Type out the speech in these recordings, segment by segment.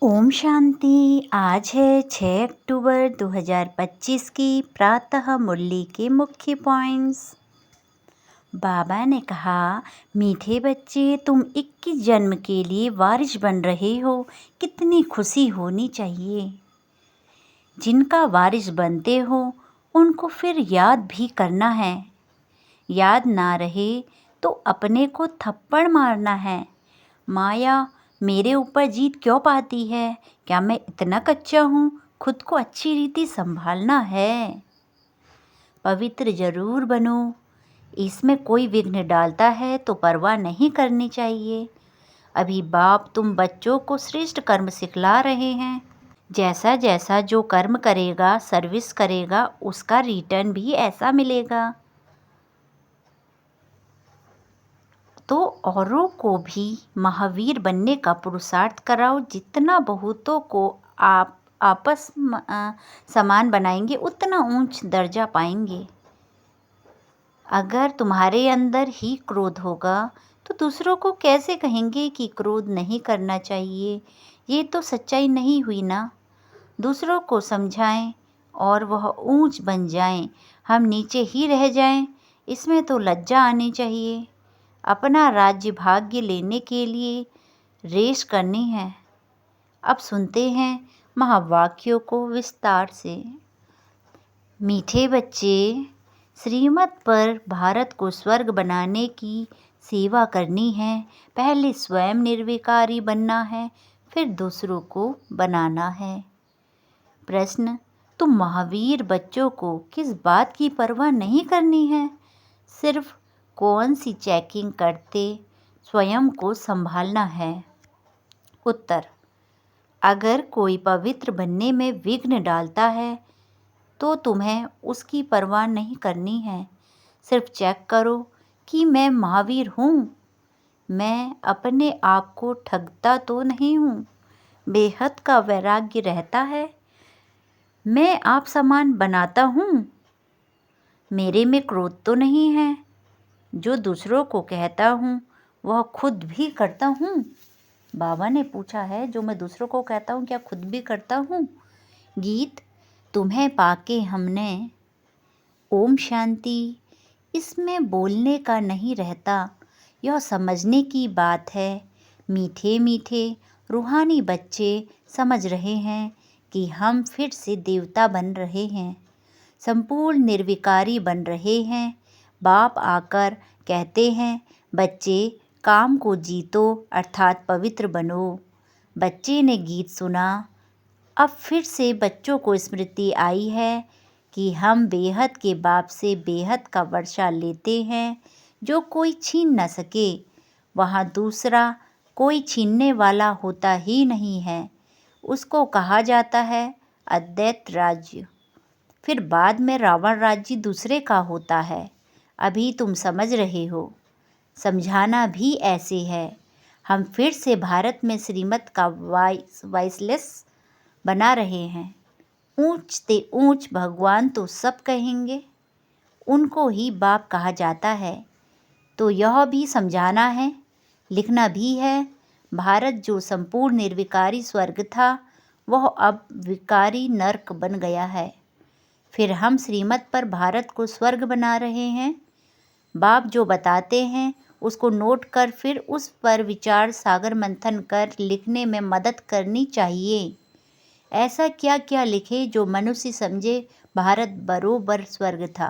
ओम शांति। आज है 6 अक्टूबर 2025 की प्रातः मुरली के मुख्य पॉइंट्स। बाबा ने कहा, मीठे बच्चे, तुम 21 जन्म के लिए वारिस बन रहे हो। कितनी खुशी होनी चाहिए। जिनका वारिस बनते हो उनको फिर याद भी करना है। याद ना रहे तो अपने को थप्पड़ मारना है। माया मेरे ऊपर जीत क्यों पाती है? क्या मैं इतना कच्चा हूँ? खुद को अच्छी रीति संभालना है। पवित्र जरूर बनो। इसमें कोई विघ्न डालता है तो परवाह नहीं करनी चाहिए। अभी बाप तुम बच्चों को श्रेष्ठ कर्म सिखला रहे हैं। जैसा जैसा जो कर्म करेगा, सर्विस करेगा, उसका रिटर्न भी ऐसा मिलेगा। तो औरों को भी महावीर बनने का पुरुषार्थ कराओ। जितना बहुतों को आप आपस समान बनाएंगे उतना ऊंच दर्जा पाएंगे। अगर तुम्हारे अंदर ही क्रोध होगा तो दूसरों को कैसे कहेंगे कि क्रोध नहीं करना चाहिए? ये तो सच्चाई नहीं हुई ना। दूसरों को समझाएं और वह ऊंच बन जाएं, हम नीचे ही रह जाएं, इसमें तो लज्जा आनी चाहिए। अपना राज्य भाग्य लेने के लिए रेस करनी है। अब सुनते हैं महावाक्यों को विस्तार से। मीठे बच्चे, श्रीमत पर भारत को स्वर्ग बनाने की सेवा करनी है। पहले स्वयं निर्विकारी बनना है, फिर दूसरों को बनाना है। प्रश्न, तुम महावीर बच्चों को किस बात की परवाह नहीं करनी है? सिर्फ कौन सी चेकिंग करते स्वयं को संभालना है? उत्तर, अगर कोई पवित्र बनने में विघ्न डालता है तो तुम्हें उसकी परवाह नहीं करनी है। सिर्फ चेक करो कि मैं महावीर हूँ। मैं अपने आप को ठगता तो नहीं हूँ। बेहद का वैराग्य रहता है। मैं आप समान बनाता हूँ। मेरे में क्रोध तो नहीं है। जो दूसरों को कहता हूँ वह खुद भी करता हूँ। बाबा ने पूछा है, जो मैं दूसरों को कहता हूँ क्या खुद भी करता हूँ? गीत, तुम्हें पाके हमने। ओम शांति। इसमें बोलने का नहीं रहता, यह समझने की बात है। मीठे मीठे रूहानी बच्चे समझ रहे हैं कि हम फिर से देवता बन रहे हैं, संपूर्ण निर्विकारी बन रहे हैं। बाप आकर कहते हैं, बच्चे काम को जीतो अर्थात पवित्र बनो। बच्चे ने गीत सुना। अब फिर से बच्चों को स्मृति आई है कि हम बेहद के बाप से बेहद का वर्षा लेते हैं, जो कोई छीन न सके। वहाँ दूसरा कोई छीनने वाला होता ही नहीं है। उसको कहा जाता है अद्वैत राज्य। फिर बाद में रावण राज्य दूसरे का होता है। अभी तुम समझ रहे हो। समझाना भी ऐसे है। हम फिर से भारत में श्रीमत का वाइसलेस बना रहे हैं। ऊंच ते ऊंच भगवान तो सब कहेंगे, उनको ही बाप कहा जाता है। तो यह भी समझाना है, लिखना भी है। भारत जो संपूर्ण निर्विकारी स्वर्ग था, वह अब विकारी नरक बन गया है। फिर हम श्रीमत पर भारत को स्वर्ग बना रहे हैं। बाप जो बताते हैं उसको नोट कर फिर उस पर विचार सागर मंथन कर लिखने में मदद करनी चाहिए। ऐसा क्या क्या लिखे जो मनुष्य समझे भारत बरोबर स्वर्ग था,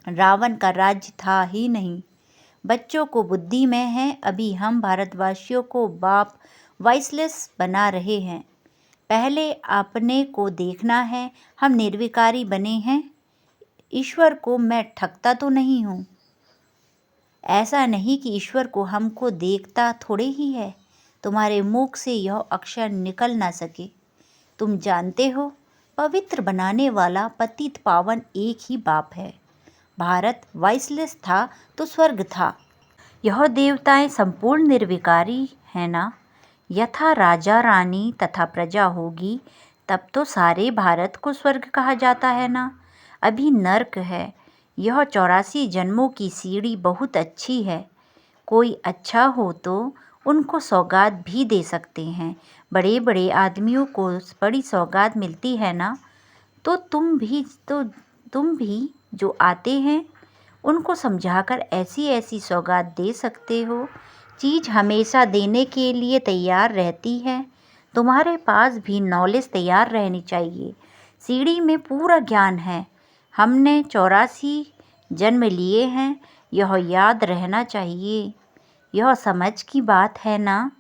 रावण का राज्य था ही नहीं। बच्चों को बुद्धि में है। अभी हम भारतवासियों को बाप वाइसलेस बना रहे हैं। पहले अपने को देखना है। हम निर्विकारी बने हैं। ईश्वर को मैं ठगता तो नहीं हूँ। ऐसा नहीं कि ईश्वर को हमको देखता थोड़े ही है। तुम्हारे मुख से यह अक्षर निकल ना सके। तुम जानते हो, पवित्र बनाने वाला पतित पावन एक ही बाप है। भारत वाइसलेस था तो स्वर्ग था। यह देवताएं संपूर्ण निर्विकारी है ना। यथा राजा रानी तथा प्रजा होगी तब तो सारे भारत को स्वर्ग कहा जाता है ना। अभी नर्क है। यह 84 जन्मों की सीढ़ी बहुत अच्छी है। कोई अच्छा हो तो उनको सौगात भी दे सकते हैं। बड़े बड़े आदमियों को बड़ी सौगात मिलती है ना, तो तुम भी जो आते हैं उनको समझाकर ऐसी ऐसी सौगात दे सकते हो। चीज़ हमेशा देने के लिए तैयार रहती है। तुम्हारे पास भी नॉलेज तैयार रहनी चाहिए। सीढ़ी में पूरा ज्ञान है। हमने 84 जन्म लिए हैं, यह याद रहना चाहिए। यह समझ की बात है ना।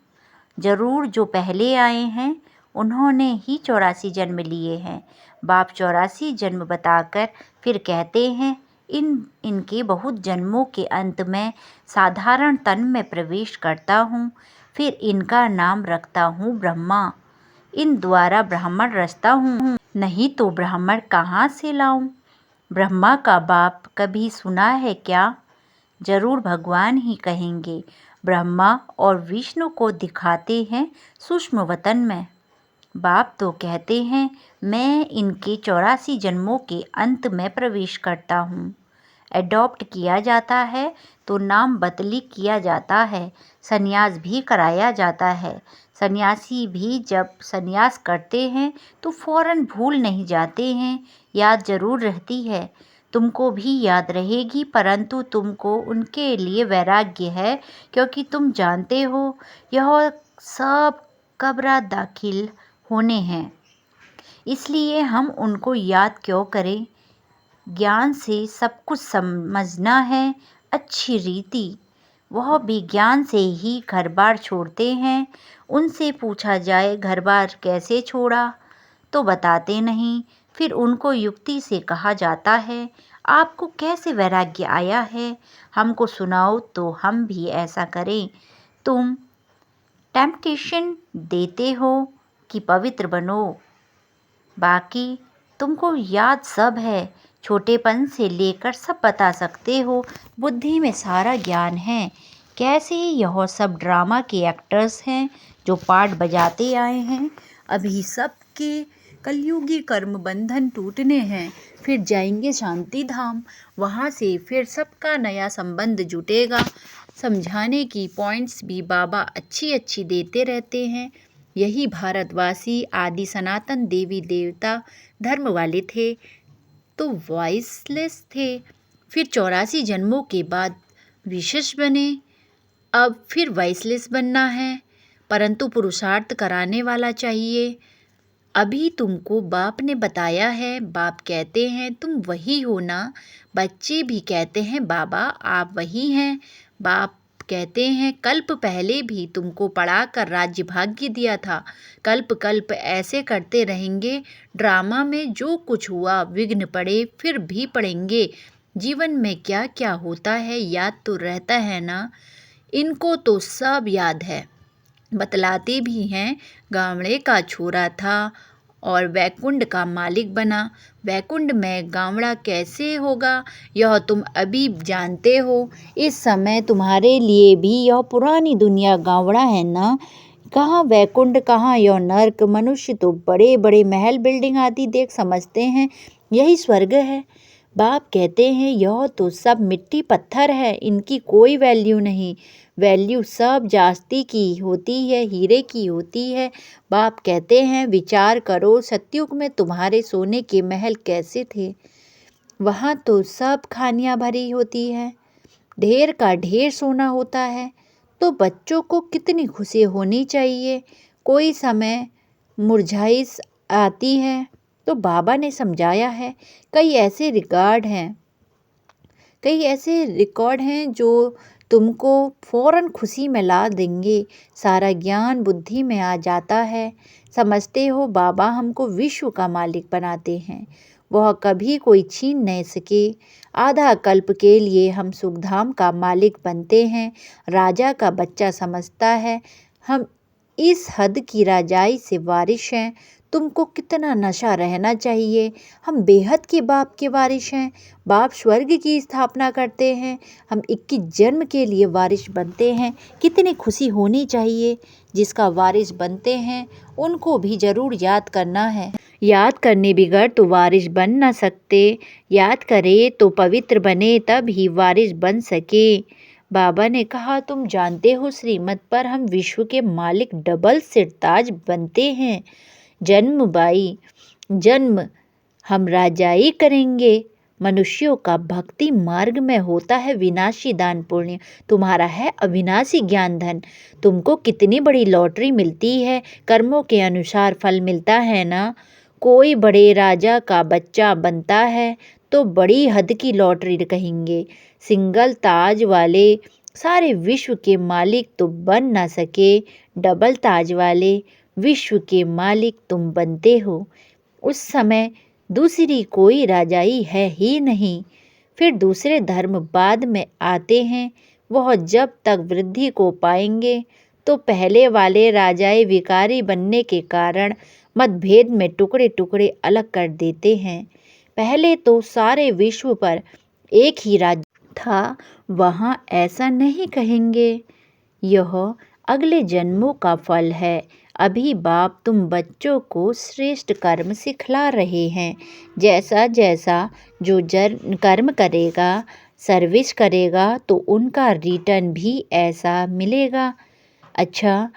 जरूर जो पहले आए हैं उन्होंने ही 84 जन्म लिए हैं। बाप 84 जन्म बताकर फिर कहते हैं इनके बहुत जन्मों के अंत में साधारण तन में प्रवेश करता हूँ, फिर इनका नाम रखता हूँ ब्रह्मा। इन द्वारा ब्राह्मण रचता हूँ, नहीं तो ब्राह्मण कहाँ से लाऊं। ब्रह्मा का बाप कभी सुना है क्या? जरूर भगवान ही कहेंगे। ब्रह्मा और विष्णु को दिखाते हैं सूक्ष्म वतन में। बाप तो कहते हैं मैं इनके 84 जन्मों के अंत में प्रवेश करता हूँ। एडॉप्ट किया जाता है तो नाम बदली किया जाता है, संन्यास भी कराया जाता है। सन्यासी भी जब संन्यास करते हैं तो फौरन भूल नहीं जाते हैं, याद जरूर रहती है। तुमको भी याद रहेगी, परंतु तुमको उनके लिए वैराग्य है, क्योंकि तुम जानते हो यह सब कब्र दाखिल होने हैं। इसलिए हम उनको याद क्यों करें? ज्ञान से सब कुछ समझना है। अच्छी रीति वह भी ज्ञान से ही घर बार छोड़ते हैं। उनसे पूछा जाए घर बार कैसे छोड़ा तो बताते नहीं। फिर उनको युक्ति से कहा जाता है आपको कैसे वैराग्य आया है, हमको सुनाओ तो हम भी ऐसा करें। तुम टेम्पटेशन देते हो कि पवित्र बनो, बाकी तुमको याद सब है। छोटेपन से लेकर सब बता सकते हो, बुद्धि में सारा ज्ञान है। कैसे यह सब ड्रामा के एक्टर्स हैं जो पार्ट बजाते आए हैं। अभी सबके कलयुगी कर्म बंधन टूटने हैं, फिर जाएंगे शांति धाम। वहाँ से फिर सबका नया संबंध जुटेगा। समझाने की पॉइंट्स भी बाबा अच्छी अच्छी देते रहते हैं। यही भारतवासी आदि सनातन देवी देवता धर्म वाले थे तो वॉइसलेस थे, फिर 84 जन्मों के बाद विशेष बने। अब फिर वॉइसलेस बनना है, परंतु पुरुषार्थ कराने वाला चाहिए। अभी तुमको बाप ने बताया है। बाप कहते हैं तुम वही हो ना। बच्चे भी कहते हैं बाबा आप वही हैं। बाप कहते हैं कल्प पहले भी तुमको पढ़ाकर राज्य भाग्य दिया था। कल्प कल्प ऐसे करते रहेंगे। ड्रामा में जो कुछ हुआ विघ्न पड़े फिर भी पड़ेंगे। जीवन में क्या क्या होता है याद तो रहता है ना। इनको तो सब याद है। बतलाते भी हैं गावड़े का छोरा था और वैकुंठ का मालिक बना। वैकुंठ में गावड़ा कैसे होगा यह तुम अभी जानते हो। इस समय तुम्हारे लिए भी यह पुरानी दुनिया गावड़ा है ना। कहाँ वैकुंठ, कहाँ यह नर्क। मनुष्य तो बड़े बड़े महल बिल्डिंग आदि देख समझते हैं यही स्वर्ग है। बाप कहते हैं यह तो सब मिट्टी पत्थर है, इनकी कोई वैल्यू नहीं। वैल्यू सब जास्ती की होती है, हीरे की होती है। बाप कहते हैं विचार करो सतयुग में तुम्हारे सोने के महल कैसे थे। वहाँ तो सब खानियाँ भरी होती है, ढेर का ढेर सोना होता है। तो बच्चों को कितनी खुशी होनी चाहिए। कोई समय मुरझाइश आती है तो बाबा ने समझाया है। कई ऐसे रिकॉर्ड हैं जो तुमको फ़ौरन खुशी में ला देंगे। सारा ज्ञान बुद्धि में आ जाता है। समझते हो बाबा हमको विश्व का मालिक बनाते हैं, वह कभी कोई छीन नहीं सके। आधा कल्प के लिए हम सुखधाम का मालिक बनते हैं। राजा का बच्चा समझता है हम इस हद की राजाई से वारिश हैं। तुमको कितना नशा रहना चाहिए। हम बेहद के बाप के वारिश हैं। बाप स्वर्ग की स्थापना करते हैं, हम 21 जन्म के लिए वारिश बनते हैं। कितनी खुशी होनी चाहिए। जिसका वारिश बनते हैं उनको भी ज़रूर याद करना है। याद करने बिगड़ तो वारिश बन न सकते। याद करे तो पवित्र बने तब ही वारिश बन सके। बाबा ने कहा, तुम जानते हो श्रीमत पर हम विश्व के मालिक डबल सिरताज बनते हैं। जन्म बाई जन्म हम राजाई करेंगे। मनुष्यों का भक्ति मार्ग में होता है विनाशी दान पुण्य, तुम्हारा है अविनाशी ज्ञान धन। तुमको कितनी बड़ी लॉटरी मिलती है, कर्मों के अनुसार फल मिलता है ना। कोई बड़े राजा का बच्चा बनता है तो बड़ी हद की लॉटरी कहेंगे। सिंगल ताज वाले सारे विश्व के मालिक तो बन ना सके, डबल ताज वाले विश्व के मालिक तुम बनते हो। उस समय दूसरी कोई राजाई है ही नहीं। फिर दूसरे धर्म बाद में आते हैं, वह जब तक वृद्धि को पाएंगे तो पहले वाले राजाए विकारी बनने के कारण मतभेद में टुकड़े टुकड़े अलग कर देते हैं। पहले तो सारे विश्व पर एक ही राज्य था, वहाँ ऐसा नहीं कहेंगे। यह अगले जन्मों का फल है। अभी बाप तुम बच्चों को श्रेष्ठ कर्म सिखला रहे हैं। जैसा जैसा जो कर्म करेगा, सर्विस करेगा तो उनका रिटर्न भी ऐसा मिलेगा। अच्छा,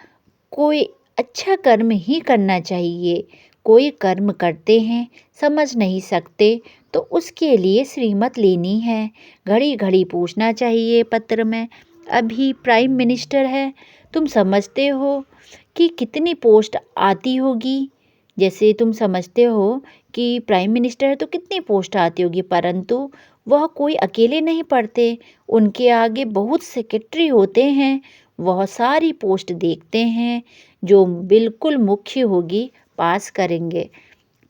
कोई अच्छा कर्म ही करना चाहिए। कोई कर्म करते हैं, समझ नहीं सकते तो उसके लिए श्रीमत लेनी है। घड़ी घड़ी पूछना चाहिए पत्र में, अभी प्राइम मिनिस्टर है, तुम समझते हो कि कितनी पोस्ट आती होगी। जैसे तुम समझते हो कि प्राइम मिनिस्टर है तो कितनी पोस्ट आती होगी, परंतु वह कोई अकेले नहीं पढ़ते, उनके आगे बहुत सेक्रेटरी होते हैं। वह सारी पोस्ट देखते हैं, जो बिल्कुल मुख्य होगी पास करेंगे,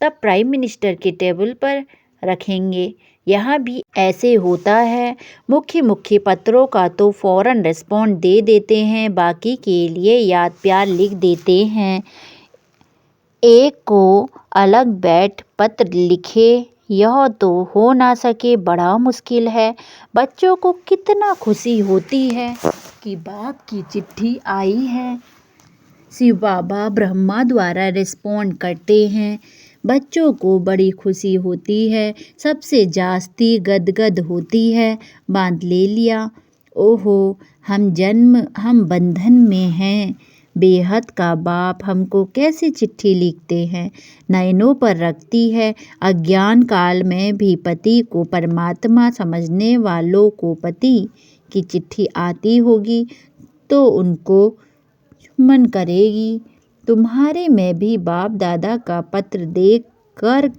तब प्राइम मिनिस्टर के टेबल पर रखेंगे। यहाँ भी ऐसे होता है। मुख्य मुख्य पत्रों का तो फौरन रिस्पॉन्ड दे देते हैं, बाकी के लिए याद प्यार लिख देते हैं। एक को अलग बैठ पत्र लिखे, यह तो हो ना सके, बड़ा मुश्किल है। बच्चों को कितना खुशी होती है कि बाप की चिट्ठी आई है। शिव बाबा ब्रह्मा द्वारा रिस्पॉन्ड करते हैं। बच्चों को बड़ी खुशी होती है, सबसे जास्ती गदगद होती है। बांध ले लिया, ओहो हम बंधन में हैं। बेहद का बाप हमको कैसे चिट्ठी लिखते हैं, नयनों पर रखती है। अज्ञान काल में भी पति को परमात्मा समझने वालों को पति की चिट्ठी आती होगी तो उनको मन करेगी। तुम्हारे में भी बाप दादा का पत्र देख कर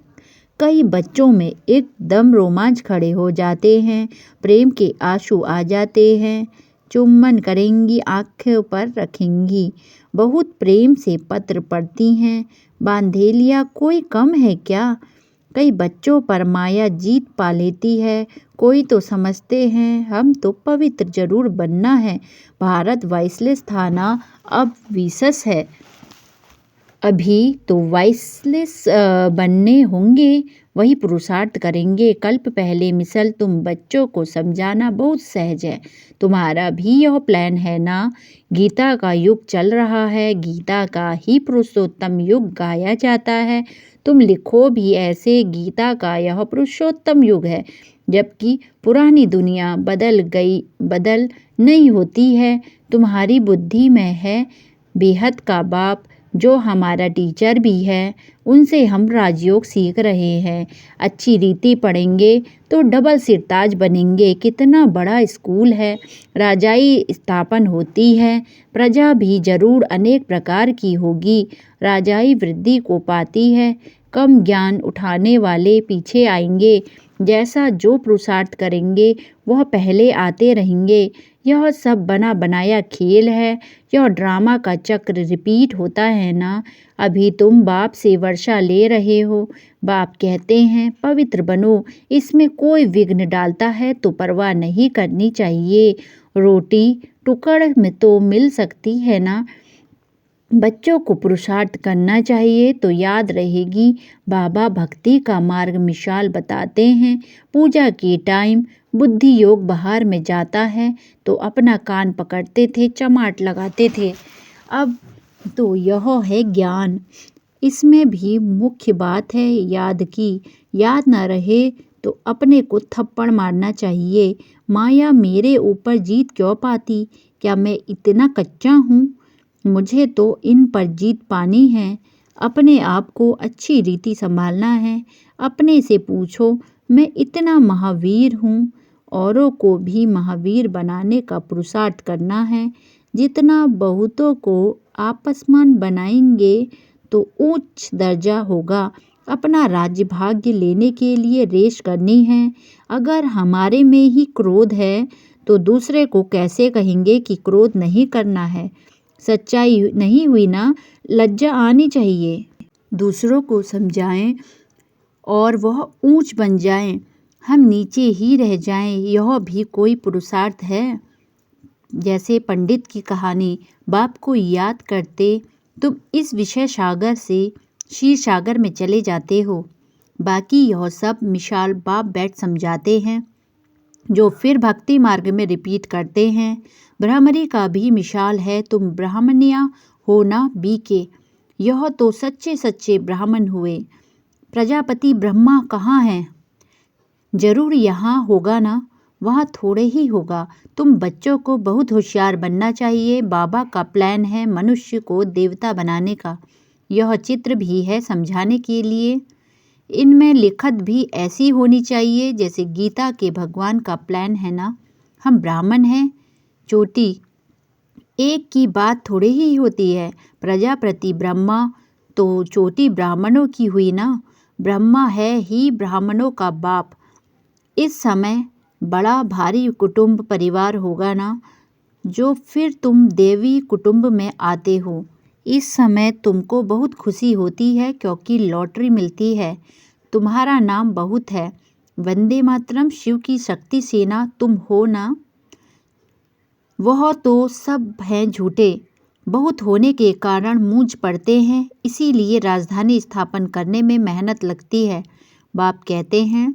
कई बच्चों में एकदम रोमांच खड़े हो जाते हैं, प्रेम के आंसू आ जाते हैं। चुम्बन करेंगी, आंखों पर रखेंगी, बहुत प्रेम से पत्र पढ़ती हैं। बांधेलिया कोई कम है क्या? कई बच्चों पर माया जीत पा लेती है। कोई तो समझते हैं हम तो पवित्र जरूर बनना है। भारत वाइसलेस था ना, अब विशेष है। अभी तो वाइसलेस बनने होंगे, वही पुरुषार्थ करेंगे। कल्प पहले मिसल तुम बच्चों को समझाना बहुत सहज है। तुम्हारा भी यह प्लान है ना। गीता का युग चल रहा है, गीता का ही पुरुषोत्तम युग गाया जाता है। तुम लिखो भी ऐसे, गीता का यह पुरुषोत्तम युग है, जबकि पुरानी दुनिया बदल नहीं होती है। तुम्हारी बुद्धि में है। बेहद का बाप जो हमारा टीचर भी है, उनसे हम राजयोग सीख रहे हैं। अच्छी रीति पढ़ेंगे तो डबल सिरताज बनेंगे। कितना बड़ा स्कूल है, राजाई स्थापन होती है, प्रजा भी जरूर अनेक प्रकार की होगी। राजाई वृद्धि को पाती है, कम ज्ञान उठाने वाले पीछे आएंगे। जैसा जो पुरुषार्थ करेंगे वह पहले आते रहेंगे। यह सब बना बनाया खेल है, यह ड्रामा का चक्र रिपीट होता है ना। अभी तुम बाप से वर्षा ले रहे हो। बाप कहते हैं पवित्र बनो, इसमें कोई विघ्न डालता है तो परवाह नहीं करनी चाहिए। रोटी टुकड़ में तो मिल सकती है ना। बच्चों को पुरुषार्थ करना चाहिए तो याद रहेगी। बाबा भक्ति का मार्ग मिसाल बताते हैं। पूजा के टाइम बुद्धि योग बाहर में जाता है तो अपना कान पकड़ते थे, चमाट लगाते थे। अब तो यह है ज्ञान। इसमें भी मुख्य बात है याद की। याद न रहे तो अपने को थप्पड़ मारना चाहिए। माया मेरे ऊपर जीत क्यों पाती? क्या मैं इतना कच्चा हूँ? मुझे तो इन पर जीत पानी है। अपने आप को अच्छी रीति संभालना है। अपने से पूछो, मैं इतना महावीर हूँ। औरों को भी महावीर बनाने का पुरुषार्थ करना है। जितना बहुतों को आपसमान बनाएंगे तो उच्च दर्जा होगा। अपना राज्य भाग्य लेने के लिए रेस करनी है। अगर हमारे में ही क्रोध है तो दूसरे को कैसे कहेंगे कि क्रोध नहीं करना है? सच्चाई नहीं हुई ना, लज्जा आनी चाहिए। दूसरों को समझाएं और वह ऊंच बन जाएं, हम नीचे ही रह जाएं, यह भी कोई पुरुषार्थ है? जैसे पंडित की कहानी, बाप को याद करते तुम इस विषय सागर से क्षीर सागर में चले जाते हो। बाकी यह सब मिसाल बाप बैठ समझाते हैं, जो फिर भक्ति मार्ग में रिपीट करते हैं। ब्राह्मणी का भी मिसाल है, तुम ब्राह्मणिया हो ना बीके। यह तो सच्चे सच्चे ब्राह्मण हुए। प्रजापति ब्रह्मा कहाँ हैं? जरूर यहाँ होगा ना, वहाँ थोड़े ही होगा। तुम बच्चों को बहुत होशियार बनना चाहिए। बाबा का प्लान है मनुष्य को देवता बनाने का। यह चित्र भी है समझाने के लिए। इनमें लिखत भी ऐसी होनी चाहिए जैसे गीता के भगवान का प्लान है ना। हम ब्राह्मण हैं, चोटी एक की बात थोड़ी ही होती है। प्रजापति ब्रह्मा तो चोटी ब्राह्मणों की हुई ना। ब्रह्मा है ही ब्राह्मणों का बाप। इस समय बड़ा भारी कुटुंब परिवार होगा ना, जो फिर तुम देवी कुटुंब में आते हो। इस समय तुमको बहुत खुशी होती है क्योंकि लॉटरी मिलती है। तुम्हारा नाम बहुत है। वंदे मातरम, शिव की शक्ति सेना तुम हो ना। वह तो सब हैं झूठे। बहुत होने के कारण मूंझ पड़ते हैं, इसीलिए राजधानी स्थापन करने में मेहनत लगती है। बाप कहते हैं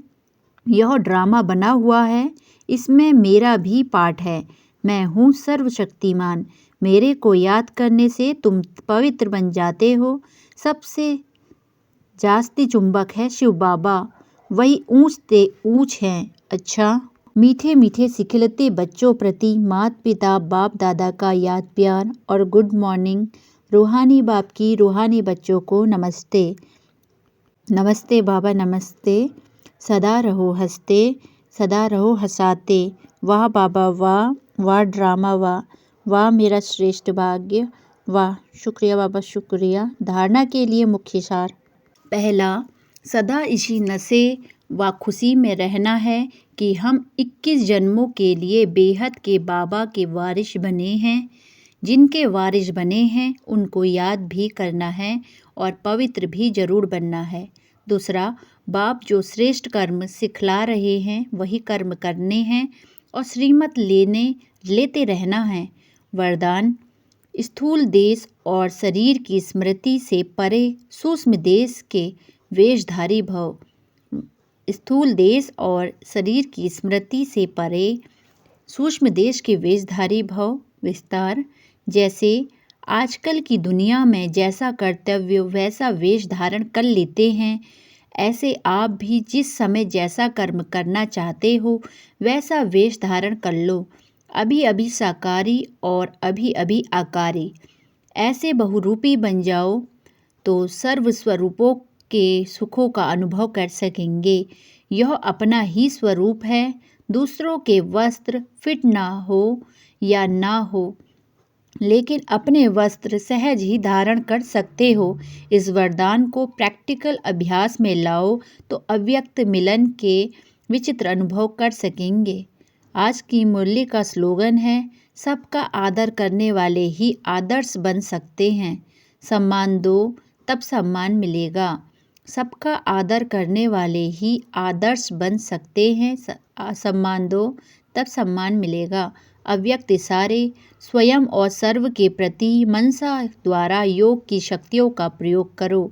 यह ड्रामा बना हुआ है, इसमें मेरा भी पार्ट है। मैं हूँ सर्वशक्तिमान। मेरे को याद करने से तुम पवित्र बन जाते हो। सबसे जास्ती चुंबक है शिव बाबा, वही ऊंच ते ऊंच हैं। अच्छा, मीठे मीठे सिखलते बच्चों प्रति माता पिता बाप दादा का याद प्यार और गुड मॉर्निंग। रूहानी बाप की रूहानी बच्चों को नमस्ते। नमस्ते बाबा, नमस्ते। सदा रहो हंसते, सदा रहो हंसाते। वाह बाबा वाह, वाह ड्रामा वाह, वाह मेरा श्रेष्ठ भाग्य वाह। शुक्रिया बाबा, शुक्रिया। धारणा के लिए मुख्य सार। पहला, सदा इसी नशे व खुशी में रहना है कि हम 21 जन्मों के लिए बेहद के बाबा के वारिस बने हैं। जिनके वारिस बने हैं उनको याद भी करना है और पवित्र भी जरूर बनना है। दूसरा, बाप जो श्रेष्ठ कर्म सिखला रहे हैं वही कर्म करने हैं और श्रीमत लेते रहना है। वरदान, स्थूल देश और शरीर की स्मृति से परे सूक्ष्म देश के वेशधारी भव। स्थूल देश और शरीर की स्मृति से परे सूक्ष्म देश के वेशधारी भव। विस्तार, जैसे आजकल की दुनिया में जैसा कर्तव्य वैसा वेश धारण कर लेते हैं, ऐसे आप भी जिस समय जैसा कर्म करना चाहते हो वैसा वेश धारण कर लो। अभी अभी साकारी और अभी अभी आकारी। ऐसे बहुरूपी बन जाओ तो सर्व स्वरूपों के सुखों का अनुभव कर सकेंगे। यह अपना ही स्वरूप है। दूसरों के वस्त्र फिट ना हो या ना हो, लेकिन अपने वस्त्र सहज ही धारण कर सकते हो। इस वरदान को प्रैक्टिकल अभ्यास में लाओ तो अव्यक्त मिलन के विचित्र अनुभव कर सकेंगे। आज की मुरली का स्लोगन है, सबका आदर करने वाले ही आदर्श बन सकते हैं। सम्मान दो तब सम्मान मिलेगा। सबका आदर करने वाले ही आदर्श बन सकते हैं। सम्मान दो तब सम्मान मिलेगा। अव्यक्त इशारे, स्वयं और सर्व के प्रति मनसा द्वारा योग की शक्तियों का प्रयोग करो।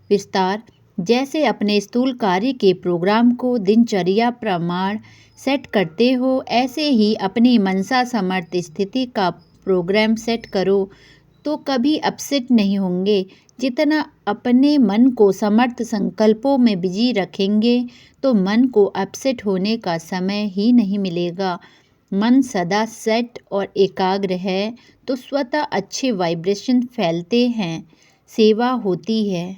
विस्तार, जैसे अपने स्थूल कार्य के प्रोग्राम को दिनचर्या प्रमाण सेट करते हो, ऐसे ही अपनी मनसा समर्थ स्थिति का प्रोग्राम सेट करो तो कभी अपसेट नहीं होंगे। जितना अपने मन को समर्थ संकल्पों में बिजी रखेंगे तो मन को अपसेट होने का समय ही नहीं मिलेगा। मन सदा सेट और एकाग्र है तो स्वतः अच्छे वाइब्रेशन फैलते हैं, सेवा होती है।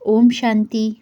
ओम शांति।